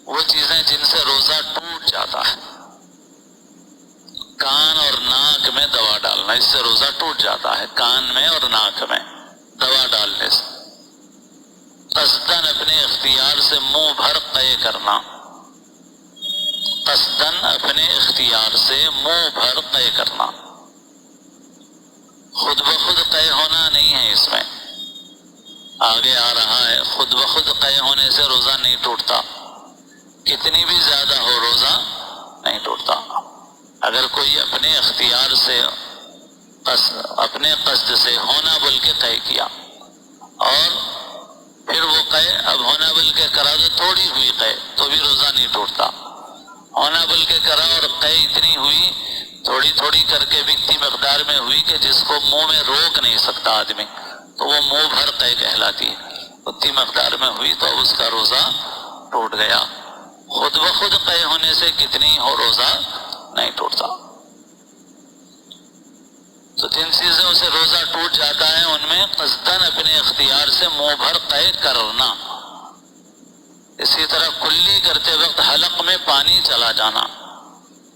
وہ چیزیں جن سے روزہ ٹوٹ جاتا ہے، کان اور ناک میں دوا ڈالنا، اس سے روزہ ٹوٹ جاتا ہے، کان میں اور ناک میں دوا ڈالنے سے۔ قصدن اپنے اختیار سے منہ بھر قے کرنا، قصدن اپنے اختیار سے منہ بھر قے کرنا، خود بخود قے ہونا نہیں ہے اس میں، آگے آ رہا ہے خود بخود قے ہونے سے روزہ نہیں ٹوٹتا، کتنی بھی زیادہ ہو روزہ نہیں ٹوٹتا۔ اگر کوئی اپنے اختیار سے اپنے قصد سے ہونا بول کے قے کیا اور پھر وہ قے اب ہونا بول کے کرا تو تھوڑی ہوئی قے تو بھی روزہ نہیں ٹوٹتا، ہونا بول کے کرا اور قے اتنی ہوئی تھوڑی تھوڑی کر کے بھی اتنی مقدار میں ہوئی کہ جس کو منہ میں روک نہیں سکتا آدمی، تو وہ منہ بھر قے کہلاتی ہے، اتنی مقدار میں ہوئی تو اب اس کا روزہ ٹوٹ گیا۔ خود بخود قے ہونے سے کتنی ہو روزہ نہیں ٹوٹتا۔ تو جن چیزوں سے روزہ ٹوٹ جاتا ہے ان میں قصدن اپنے اختیار سے منہ بھر قے کرنا، اسی طرح کلی کرتے وقت حلق میں پانی چلا جانا،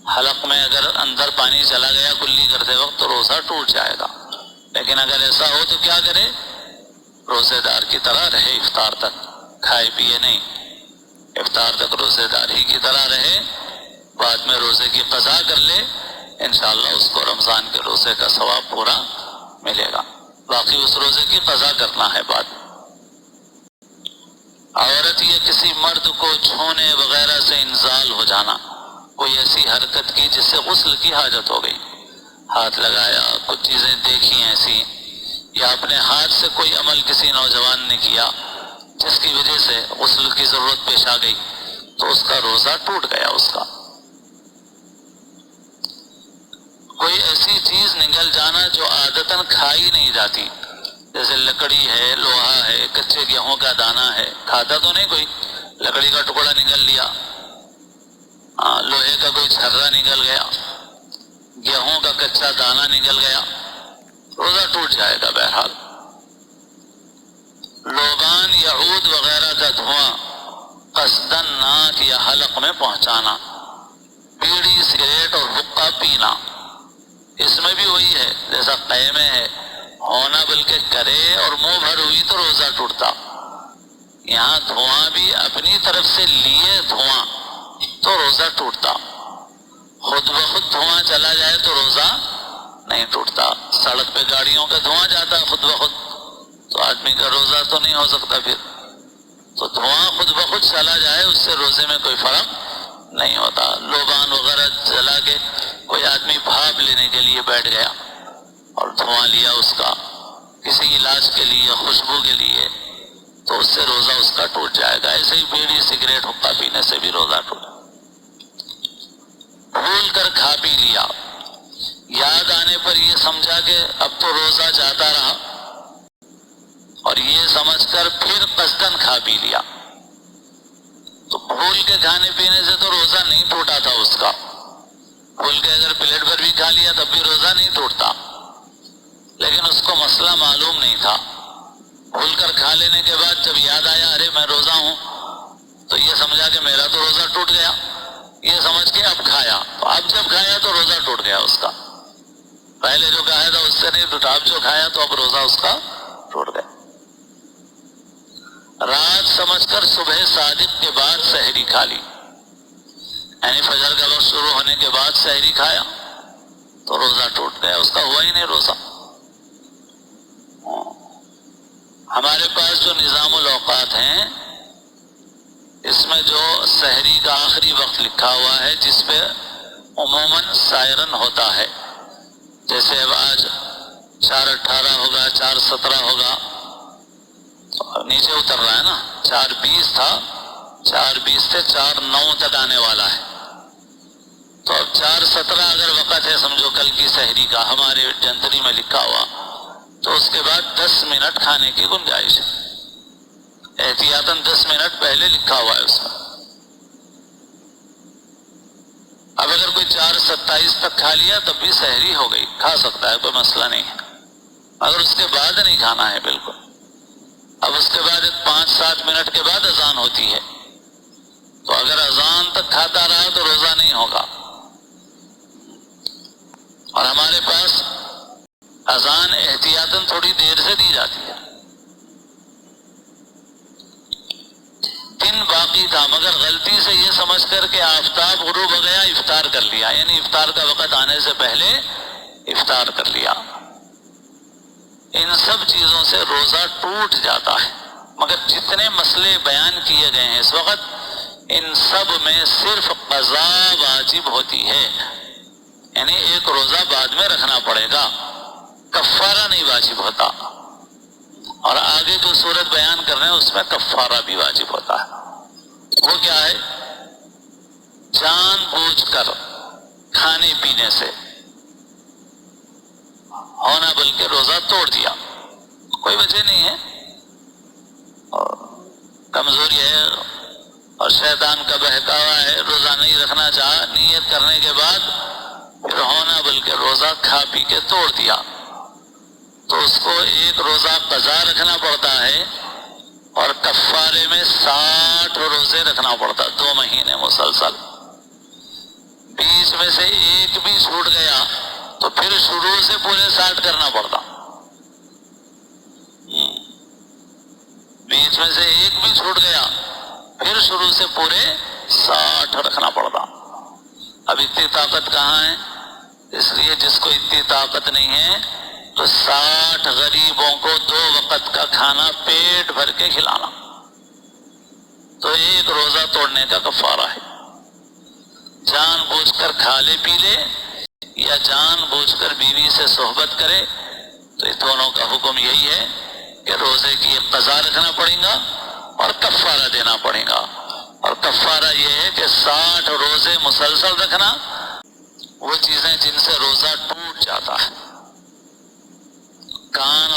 حلق میں اگر اندر پانی چلا گیا کلی کرتے وقت تو روزہ ٹوٹ جائے گا، لیکن اگر ایسا ہو تو کیا کرے؟ روزے دار کی طرح رہے، افطار تک کھائے پیے نہیں، افطار تک روزے دار ہی کی طرح رہے، بعد میں روزے کی قضا کر لے، انشاءاللہ اس کو رمضان کے روزے کا ثواب پورا ملے گا، باقی اس روزے کی قضا کرنا ہے بعد میں۔ عورت یا کسی مرد کو چھونے وغیرہ سے انزال ہو جانا، کوئی ایسی حرکت کی جس سے غسل کی حاجت ہو گئی، ہاتھ لگایا، کچھ چیزیں دیکھی ایسی، یا اپنے ہاتھ سے کوئی عمل کسی نوجوان نے کیا جس کی وجہ سے غسل کی ضرورت پیش آ گئی تو اس کا روزہ ٹوٹ گیا اس کا۔ کوئی ایسی چیز نگل جانا جو عادتاً کھائی نہیں جاتی، جیسے لکڑی ہے، لوہا ہے، کچے گیہوں کا دانہ ہے، کھاتا تو نہیں کوئی، لکڑی کا ٹکڑا نگل لیا، لوہے کا کوئی چھرا نگل گیا، گیہوں کا کچا دانہ نگل گیا، روزہ ٹوٹ جائے گا بہرحال۔ لوبان یا عود وغیرہ کا دھواں قصدن ناک یا حلق میں پہنچانا، بیڑی، سگریٹ اور حقہ پینا، اس میں بھی وہی ہے جیسا قے میں ہے، ہونا بلکہ کرے اور منہ بھر ہوئی تو روزہ ٹوٹتا، یہاں دھواں بھی اپنی طرف سے لیے دھواں تو روزہ ٹوٹتا، خود بخود دھواں چلا جائے تو روزہ نہیں ٹوٹتا۔ سڑک پہ گاڑیوں کا دھواں جاتا ہے خود بخود تو آدمی کا روزہ تو نہیں ہو سکتا، پھر تو دھواں خود بخود چلا جائے اس سے روزے میں کوئی فرق نہیں ہوتا۔ لوبان وغیرہ جلا کے کوئی آدمی بھاپ لینے کے لیے بیٹھ گیا اور دھواں لیا اس کا کسی علاج کے لیے، خوشبو کے لیے، تو اس سے روزہ اس کا ٹوٹ جائے گا۔ ایسے ہی بیڑی، سگریٹ، حقہ پینے سے بھی روزہ ٹوٹ۔ بھول کر کھا پی لیا، یاد آنے پر یہ سمجھا کہ اب تو روزہ جاتا رہا اور یہ سمجھ کر پھر قصدن کھا پی لیا، تو بھول کے کھانے پینے سے تو روزہ نہیں ٹوٹا تھا اس کا، بھول کے اگر پلیٹ پر بھی کھا لیا تب بھی روزہ نہیں ٹوٹتا، لیکن اس کو مسئلہ معلوم نہیں تھا، بھول کر کھا لینے کے بعد جب یاد آیا ارے میں روزہ ہوں تو یہ سمجھا کہ میرا تو روزہ ٹوٹ گیا، یہ سمجھ کے اب کھایا، تو اب جب کھایا تو روزہ ٹوٹ گیا اس کا، پہلے جو کھایا تھا اس سے نہیں ٹوٹا، اب جو کھایا تو اب روزہ اس کا ٹوٹ گیا۔ رات سمجھ کر صبح صادق کے بعد سحری کھا لی، یعنی فجر کا وقت شروع ہونے کے بعد سحری کھایا تو روزہ ٹوٹ گیا، اس کا ہوا ہی نہیں روزہ۔ ہمارے پاس جو نظام الاوقات ہیں اس میں جو سحری کا آخری وقت لکھا ہوا ہے جس پہ عموماً سائرن ہوتا ہے، جیسے اب آج 4:18 ہوگا، 4:17 ہوگا، نیچے اتر رہا ہے نا، 4:20 تھا، 4:20 سے 4:09 تک آنے والا ہے، تو اب 4:17 اگر وقت ہے سمجھو کل کی سحری کا ہمارے جنتری میں لکھا ہوا، تو اس کے بعد 10 منٹ کھانے کی گنجائش ہے، احتیاطاً 10 منٹ پہلے لکھا ہوا ہے اس میں۔ اب اگر کوئی 4:27 تک کھا لیا تب بھی سحری ہو گئی، کھا سکتا ہے، کوئی مسئلہ نہیں ہے، اگر اس کے بعد نہیں کھانا ہے بالکل۔ اب اس کے بعد 5-7 منٹ کے بعد اذان ہوتی ہے، تو اگر تک کھاتا رہا تو روزہ نہیں ہوگا. اور ہمارے پاس اذان احتیاطاً تھوڑی دیر سے دی جاتی ہے. دن باقی تھا مگر غلطی سے یہ سمجھ کر کہ آفتاب غروب ہو گیا افطار کر لیا، یعنی افطار کا وقت آنے سے پہلے افطار کر لیا. ان سب چیزوں سے روزہ ٹوٹ جاتا ہے. مگر جتنے مسئلے بیان کیے گئے ہیں اس وقت، ان سب میں صرف قضا واجب ہوتی ہے، یعنی ایک روزہ بعد میں رکھنا پڑے گا، کفارہ نہیں واجب ہوتا. اور آگے جو صورت بیان کر رہے ہیں اس میں کفارہ بھی واجب ہوتا ہے. وہ کیا ہے؟ جان بوجھ کر کھانے پینے سے ہونا بلکہ روزہ توڑ دیا، کوئی وجہ نہیں ہے، اور کمزوری ہے اور شیطان کا بہکاوا ہے، روزہ نہیں رکھنا چاہا، نیت کرنے کے بعد پھر ہونا بلکہ روزہ کھا پی کے توڑ دیا، تو اس کو ایک روزہ قضا رکھنا پڑتا ہے اور کفارے میں 60 روزے رکھنا پڑتا، 2 مہینے مسلسل. بیچ میں سے ایک بھی چھوٹ گیا تو پھر شروع سے پورے 60 کرنا پڑتا. بیچ میں سے ایک بھی چھوٹ گیا پھر شروع سے پورے 60 رکھنا پڑتا. اب اتنی طاقت کہاں ہے؟ اس لیے جس کو اتنی طاقت نہیں ہے تو 60 غریبوں کو 2 وقت کا کھانا پیٹ بھر کے کھلانا، تو ایک روزہ توڑنے کا کفارہ ہے. جان بوجھ کر کھا لے پی لے یا جان بوجھ کر بیوی سے صحبت کرے، تو اس دونوں کا حکم یہی ہے کہ روزے کی ایک قضا رکھنا پڑے گا اور کفارہ دینا پڑے گا. اور کفارہ یہ ہے کہ 60 روزے مسلسل رکھنا، وہ چیزیں جن سے روزہ ٹوٹ جاتا ہے، کان